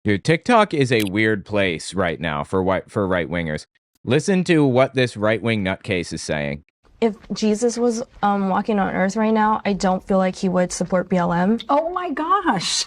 Dude, TikTok is a weird place right now for right-wingers. Listen to what this right-wing nutcase is saying. If Jesus was walking on earth right now, I don't feel like he would support BLM. Oh my gosh.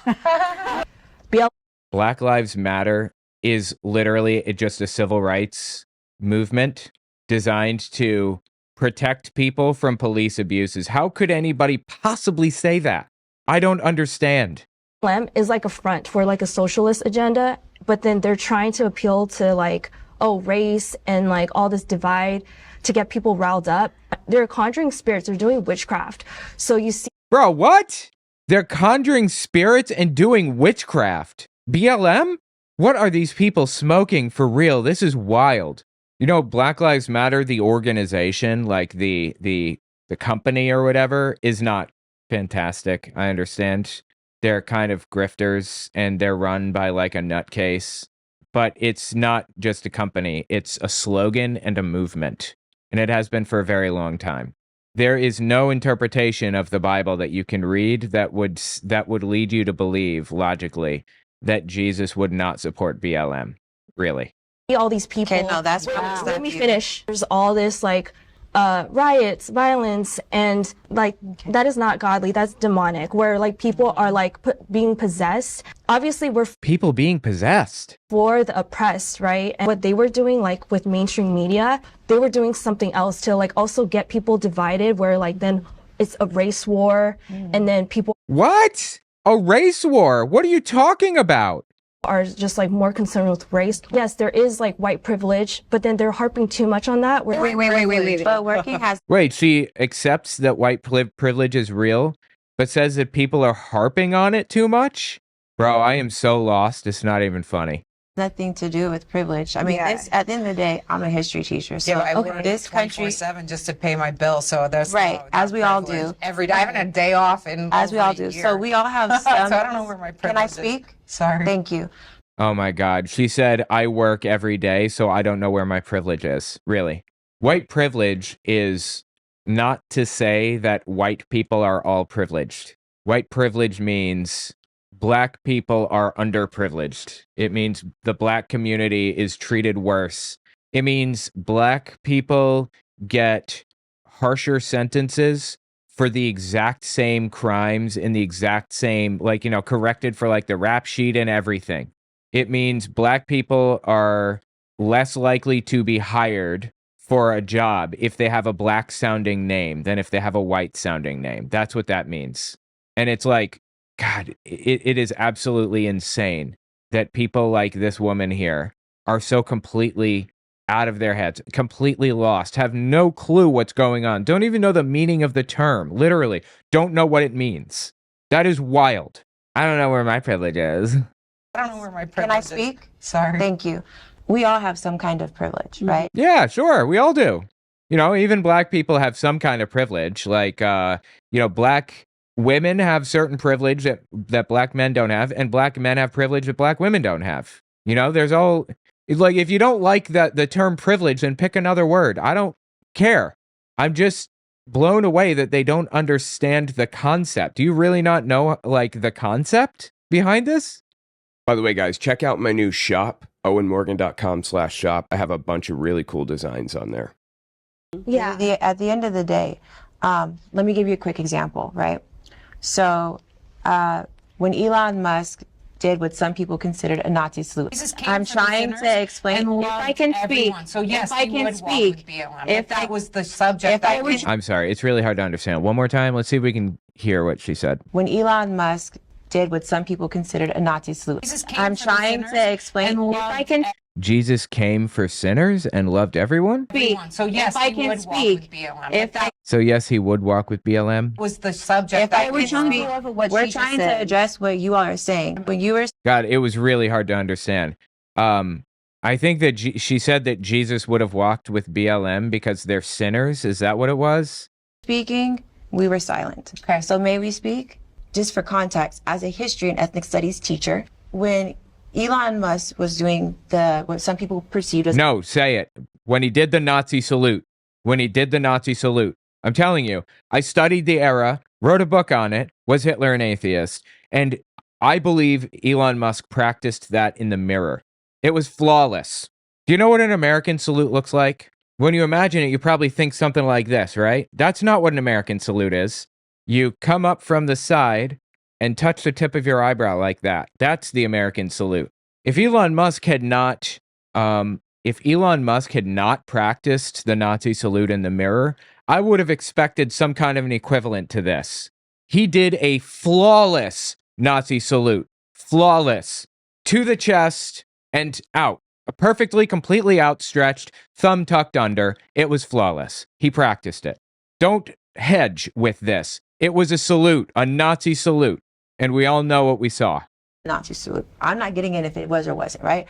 Black Lives Matter is literally just a civil rights movement designed to protect people from police abuses. How could anybody possibly say that? I don't understand. BLM is like a front for like a socialist agenda, but then they're trying to appeal to like, oh, race and like all this divide to get people riled up. They're conjuring spirits. They're doing witchcraft. So you see. Bro, what? They're conjuring spirits and doing witchcraft. BLM? What are these people smoking for real? This is wild. You know, Black Lives Matter, the organization, like the company or whatever, is not fantastic. I understand. They're kind of grifters and they're run by like a nutcase. But it's not just a company. It's a slogan and a movement. And it has been for a very long time. There is no interpretation of the Bible that you can read that would lead you to believe logically that Jesus would not support BLM. Really. All these people. Okay, no, that's let me finish. There's all this like riots, violence, and like that is not godly. That's demonic. Where like people are like being possessed. Obviously, we're people being possessed for the oppressed, right? And what they were doing, like with mainstream media, they were doing something else to like also get people divided. Where like then it's a race war, and then people. What? A race war? What are you talking about? Are just like more concerned with race. Yes, there is like white privilege, but then they're harping too much on that. Wait. But working has. Wait, she accepts that white privilege is real, but says that people are harping on it too much? Bro, I am so lost. It's not even funny. Nothing to do with privilege. I mean, this, at the end of the day, I'm a history teacher. So I work this country 24/7 just to pay my bill. So that's right, as we all privilege. do. Every day, I haven't had a day off in as we over all a do. year. So we all have some. So I don't know where my privilege Can I is. speak? Sorry. Thank you. Oh my God. She said, I work every day, so I don't know where my privilege is. Really. White privilege is not to say that white people are all privileged. White privilege means black people are underprivileged. It means the black community is treated worse. It means black people get harsher sentences for the exact same crimes in the exact same, like, you know, corrected for like the rap sheet and everything. It means black people are less likely to be hired for a job if they have a black sounding name than if they have a white sounding name. That's what that means. And it's like, God, it is absolutely insane that people like this woman here are so completely out of their heads, completely lost, have no clue what's going on, don't even know the meaning of the term, literally, don't know what it means. That is wild. I don't know where my privilege is. I don't know where my privilege Can I is. speak? Sorry. Thank you. We all have some kind of privilege, right? Yeah, sure, we all do. You know, even black people have some kind of privilege, like, you know, black women have certain privilege that black men don't have, and black men have privilege that black women don't have. You know, there's all, like, if you don't like the term privilege, then pick another word. I don't care. I'm just blown away that they don't understand the concept. Do you really not know, like, the concept behind this? By the way, guys, check out my new shop, owenmorgan.com/shop. I have a bunch of really cool designs on there. Yeah. At the end of the day, let me give you a quick example, right? So when Elon Musk did what some people considered a Nazi salute, I'm trying to explain. If I can speak, So yes, if I he can would speak, walk with BLM. if that I- was the subject. if I would- I'm sorry, it's really hard to understand. One more time, let's see if we can hear what she said. when Elon Musk did what some people considered a Nazi salute, I'm trying to explain. If I can Jesus came for sinners and loved everyone? speak, So yes, if I he can would speak, walk with BLM. if I So yes, he would walk with BLM? was the subject. if I that can we were- speak, we're trying to address what you all are saying. When you were God, it was really hard to understand. I think that she said that Jesus would have walked with BLM because they're sinners. Is that what it was? speaking, we were silent. Okay. So may we speak? Just for context, as a history and ethnic studies teacher, when Elon Musk was doing what some people perceived as No, say it. When he did the Nazi salute. When he did the Nazi salute. I'm telling you, I studied the era, wrote a book on it, Was Hitler an Atheist? And I believe Elon Musk practiced that in the mirror. It was flawless. Do you know what an American salute looks like? When you imagine it, you probably think something like this, right? That's not what an American salute is. You come up from the side and touch the tip of your eyebrow like that. That's the American salute. If Elon Musk had not, practiced the Nazi salute in the mirror, I would have expected some kind of an equivalent to this. He did a flawless Nazi salute. Flawless. To the chest and out. A perfectly, completely outstretched, thumb tucked under. It was flawless. He practiced it. Don't hedge with this. It was a salute, a Nazi salute. And we all know what we saw. Nazi salute. I'm not getting in if it was or wasn't, right?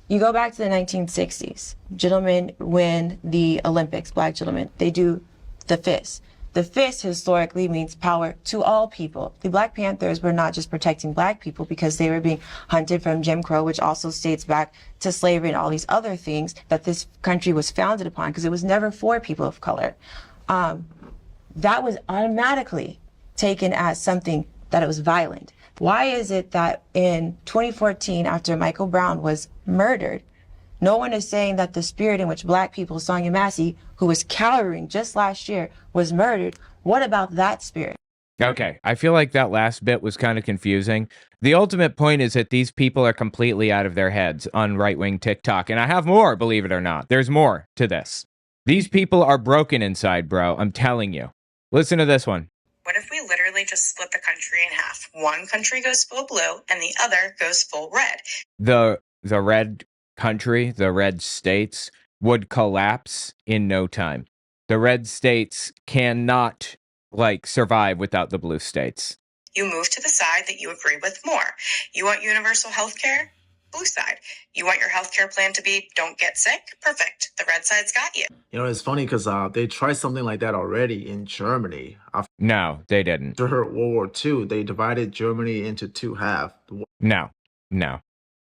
You go back to the 1960s. Gentlemen win the Olympics, black gentlemen. They do the fist. The fist historically means power to all people. The Black Panthers were not just protecting black people because they were being hunted from Jim Crow, which also states back to slavery and all these other things that this country was founded upon, because it was never for people of color. That was automatically taken as something that it was violent. Why is it that in 2014, after Michael Brown was murdered, no one is saying that the spirit in which black people, Sonia Massey, who was cowering just last year, was murdered? What about that spirit? Okay, I feel like that last bit was kind of confusing. The ultimate point is that these people are completely out of their heads on right-wing TikTok. And I have more, believe it or not. There's more to this. These people are broken inside, bro. I'm telling you. Listen to this one. What if we literally just split the country in half? One country goes full blue and the other goes full red. The red country, the red states, would collapse in no time. The red states cannot, survive without the blue states. You move to the side that you agree with more. You want universal health care? Blue side. You want your healthcare plan to be don't get sick? Perfect. The red side's got you. You know, it's funny because they tried something like that already in Germany. No, they didn't. After World War II, they divided Germany into two halves. No.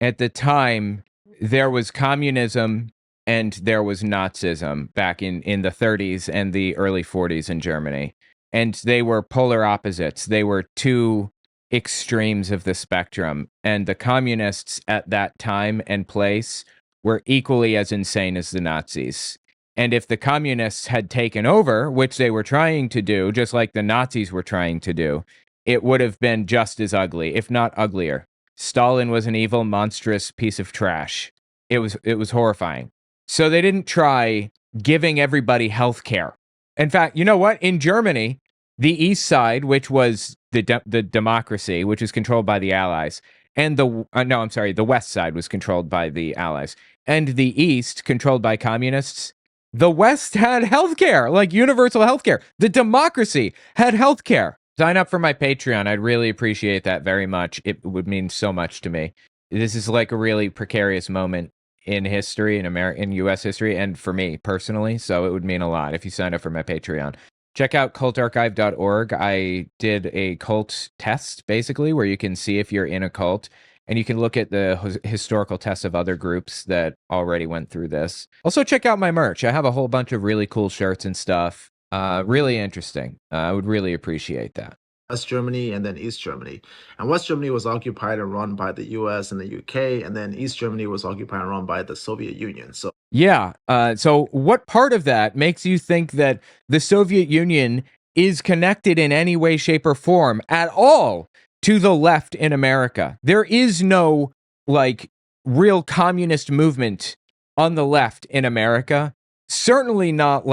At the time, there was communism and there was Nazism back in the 30s and the early 40s in Germany. And they were polar opposites. They were two extremes of the spectrum. And the communists at that time and place were equally as insane as the Nazis. And if the communists had taken over, which they were trying to do, just like the Nazis were trying to do, it would have been just as ugly, if not uglier. Stalin was an evil, monstrous piece of trash. It was horrifying. So they didn't try giving everybody health care. In fact, you know what? In Germany, the East side, which was the democracy, which is controlled by the Allies, and the West side was controlled by the Allies, and the East, controlled by communists, the West had healthcare, like universal healthcare. The democracy had healthcare. Sign up for my Patreon. I'd really appreciate that very much. It would mean so much to me. This is like a really precarious moment in history, in U.S. history, and for me personally, so it would mean a lot if you sign up for my Patreon. Check out cultarchive.org. I did a cult test, basically, where you can see if you're in a cult, and you can look at the historical tests of other groups that already went through this. Also, check out my merch. I have a whole bunch of really cool shirts and stuff. Really interesting. I would really appreciate that. West Germany and then East Germany. And West Germany was occupied and run by the US and the UK, and then East Germany was occupied and run by the Soviet Union. So yeah. So what part of that makes you think that the Soviet Union is connected in any way, shape, or form at all to the left in America? There is no real communist movement on the left in America. Certainly not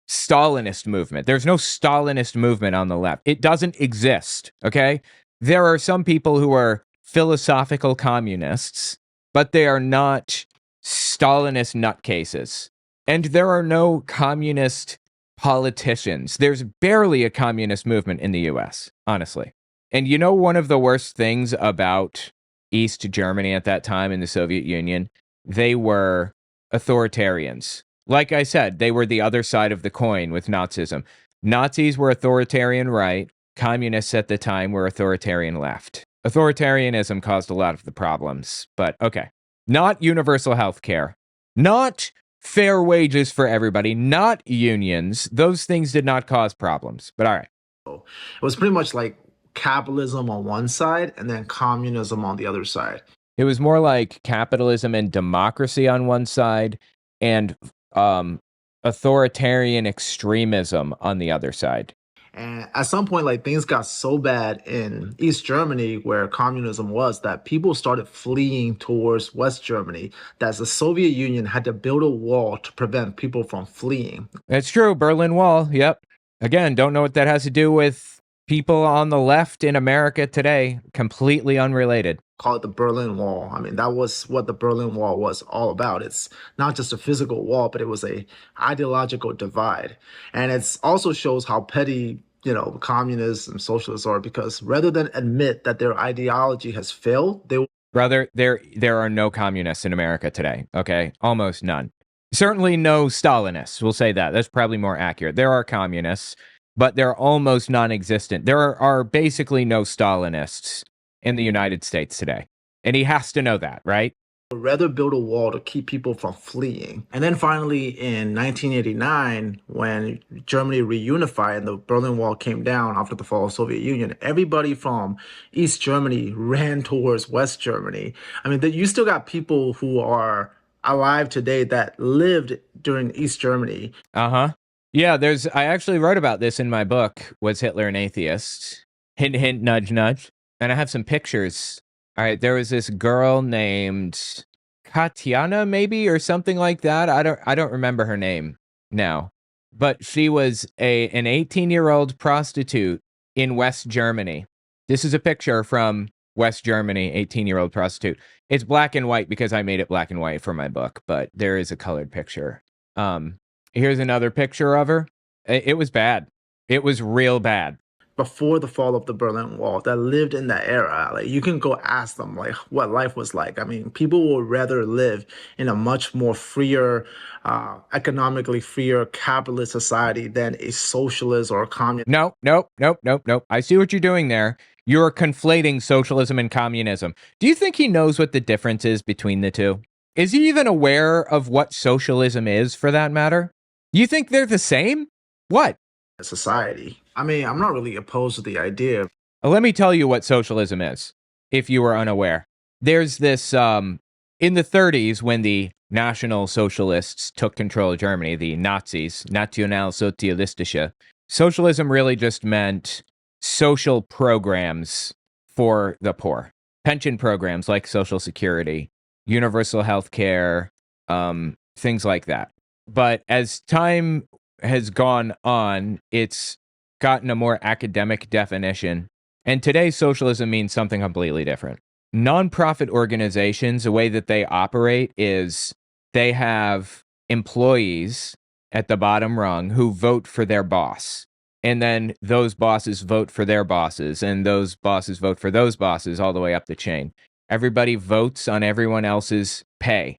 Stalinist movement. There's no Stalinist movement on the left. It doesn't exist, okay? There are some people who are philosophical communists, but they are not Stalinist nutcases. And there are no communist politicians. There's barely a communist movement in the US, honestly. And you know one of the worst things about East Germany at that time in the Soviet Union? They were authoritarians. Like I said, they were the other side of the coin with Nazism. Nazis were authoritarian right. Communists at the time were authoritarian left. Authoritarianism caused a lot of the problems, but okay. Not universal health care. Not fair wages for everybody. Not unions. Those things did not cause problems, but all right. it was pretty much like capitalism on one side and then communism on the other side. It was more like capitalism and democracy on one side and authoritarian extremism on the other side. And at some point, like things got so bad in East Germany, where communism was, that people started fleeing towards West Germany. That the Soviet Union had to build a wall to prevent people from fleeing. It's true, Berlin Wall. Yep. Again, don't know what that has to do with people on the left in America today. Completely unrelated. Call it the Berlin Wall. I mean, that was what the Berlin Wall was all about. It's not just a physical wall, but it was a ideological divide. And it also shows how petty, communists and socialists are, because rather than admit that their ideology has failed, they Brother, there are no communists in America today, okay? Almost none. Certainly no Stalinists, we'll say that. That's probably more accurate. There are communists, but they're almost non-existent. There are basically no Stalinists in the United States today. And he has to know that, right? would rather build a wall to keep people from fleeing. And then finally in 1989, when Germany reunified and the Berlin Wall came down after the fall of the Soviet Union, everybody from East Germany ran towards West Germany. I mean, you still got people who are alive today that lived during East Germany. Yeah, I actually wrote about this in my book, Was Hitler an Atheist? Hint, hint, nudge, nudge. And I have some pictures. All right, there was this girl named Katiana, maybe, or something like that. I don't remember her name now. But she was an 18-year-old prostitute in West Germany. This is a picture from West Germany, 18-year-old prostitute. It's black and white because I made it black and white for my book, but there is a colored picture. Here's another picture of her. It was bad. It was real bad. Before the fall of the Berlin Wall, that lived in that era. Like, you can go ask them like what life was like. I mean, people would rather live in a much more freer, economically freer capitalist society than a socialist or a communist. No. I see what you're doing there. You're conflating socialism and communism. Do you think he knows what the difference is between the two? Is he even aware of what socialism is, for that matter? You think they're the same? What? Society. I mean, I'm not really opposed to the idea. Let me tell you what socialism is, if you were unaware. There's this, in the 30s, when the National Socialists took control of Germany, the Nazis, Nationalsozialistische, socialism really just meant social programs for the poor. Pension programs like Social Security, universal health care, things like that. But as time has gone on, it's gotten a more academic definition. And today, socialism means something completely different. Nonprofit organizations, the way that they operate is they have employees at the bottom rung who vote for their boss. And then those bosses vote for their bosses, and those bosses vote for those bosses all the way up the chain. Everybody votes on everyone else's pay.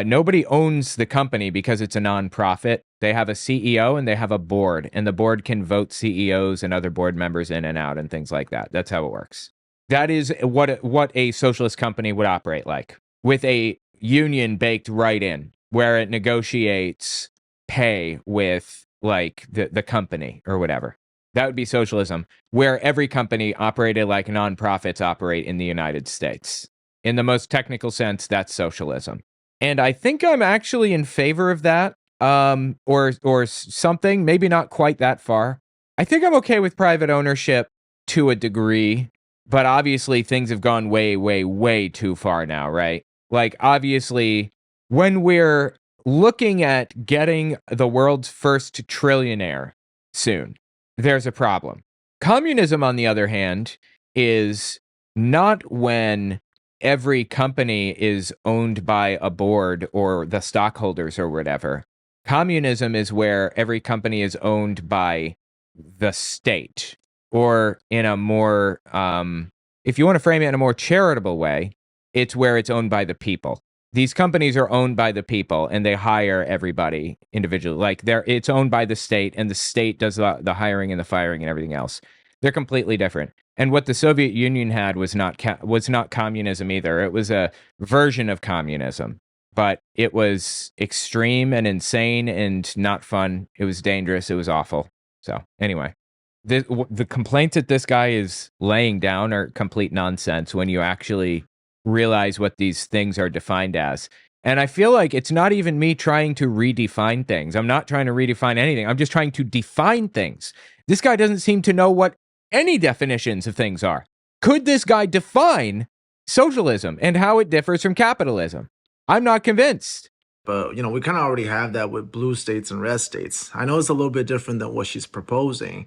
Nobody owns the company because it's a nonprofit. They have a CEO and they have a board, and the board can vote CEOs and other board members in and out and things like that. That's how it works. That is what a socialist company would operate like, with a union baked right in, where it negotiates pay with like the company or whatever. That would be socialism, where every company operated like nonprofits operate in the United States. In the most technical sense, that's socialism. And I think I'm actually in favor of that, or something, maybe not quite that far. I think I'm okay with private ownership to a degree, but obviously things have gone way, way, way too far now, right? Like, obviously, when we're looking at getting the world's first trillionaire soon, there's a problem. Communism, on the other hand, is not when every company is owned by a board or the stockholders or whatever. Communism is where every company is owned by the state, or in a more, if you want to frame it in a more charitable way, it's where it's owned by the people. These companies are owned by the people, and they hire everybody individually. Like, it's owned by the state, and the state does the hiring and the firing and everything else. They're completely different. And what the Soviet Union had was not communism either. It was a version of communism, but it was extreme and insane and not fun. It was dangerous. It was awful. So anyway. The complaints that this guy is laying down are complete nonsense when you actually realize what these things are defined as. And I feel like it's not even me trying to redefine things. I'm not trying to redefine anything. I'm just trying to define things. This guy doesn't seem to know what any definitions of things are. Could this guy define socialism and how it differs from capitalism? I'm not convinced. But, you know, we kind of already have that with blue states and red states. I know it's a little bit different than what she's proposing.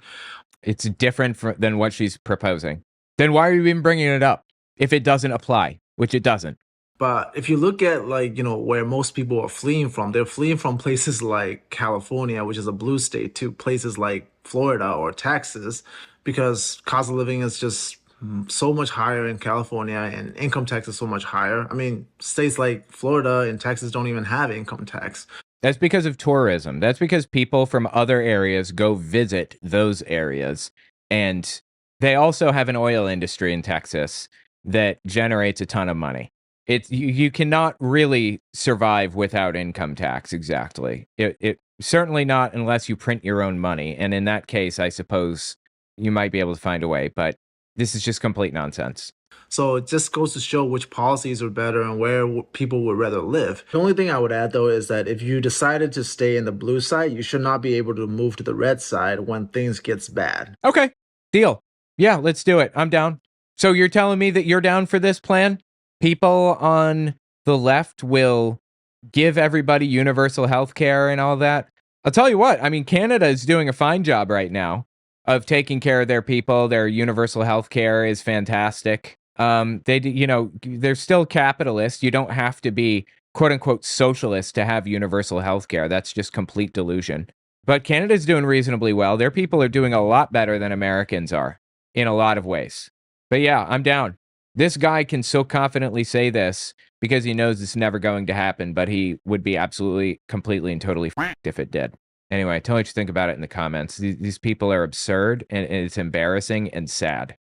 It's different than what she's proposing. Then why are you even bringing it up if it doesn't apply, which it doesn't? But if you look at, like, you know, where most people are fleeing from, they're fleeing from places like California, which is a blue state, to places like Florida or Texas, because cost of living is just so much higher in California and income tax is so much higher. I mean, states like Florida and Texas don't even have income tax. That's because of tourism. That's because people from other areas go visit those areas. And they also have an oil industry in Texas that generates a ton of money. You cannot really survive without income tax, exactly. It certainly not unless you print your own money. And in that case, I suppose you might be able to find a way. But this is just complete nonsense. So it just goes to show which policies are better and where people would rather live. The only thing I would add, though, is that if you decided to stay in the blue side, you should not be able to move to the red side when things gets bad. Okay, deal. Yeah, let's do it. I'm down. So you're telling me that you're down for this plan? People on the left will give everybody universal health care and all that? I'll tell you what, I mean, Canada is doing a fine job right now of taking care of their people. Their universal health care is fantastic. They're still capitalist. You don't have to be quote unquote socialist to have universal health care. That's just complete delusion. But Canada's doing reasonably well. Their people are doing a lot better than Americans are in a lot of ways. But yeah, I'm down. This guy can so confidently say this because he knows it's never going to happen, but he would be absolutely, completely, and totally f***ed if it did. Anyway, tell me what you think about it in the comments. These people are absurd, and it's embarrassing and sad.